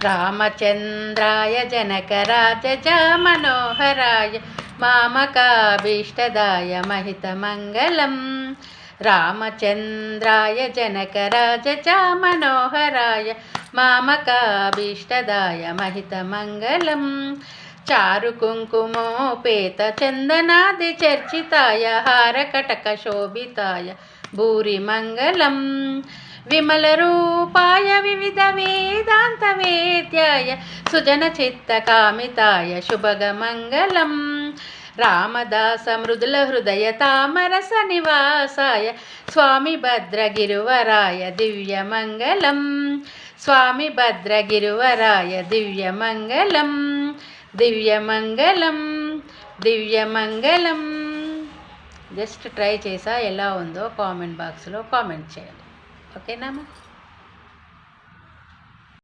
రామచంద్రాయ జనకరాజ మనోహరాయ మామకాభీష్టదాయ మహితమంగళం. రామచంద్రాయ జనకరాజ మనోహరాయ మామకాభీష్టదాయ మహితమంగళం. చారు కుంకుమోపేత చందనాది చర్చితాయ హారకటక శోభితాయ భూరిమంగళం. విమల రూపాయ వివిధ వేదాంత వేద్యాయ సుజన చిత్త కామితాయ శుభగమంగళం. రామదాస మృదుల హృదయ తామరస నివాసాయ స్వామి భద్రగిరివరాయ దివ్యమంగళం. స్వామి భద్రగిరివరాయ దివ్యమంగళం. దివ్యమంగళం దివ్యమంగళం. జస్ట్ ట్రై చేసా, ఎలా ఉందో కామెంట్ బాక్స్లో కామెంట్ చేయండి. ఓకేనా?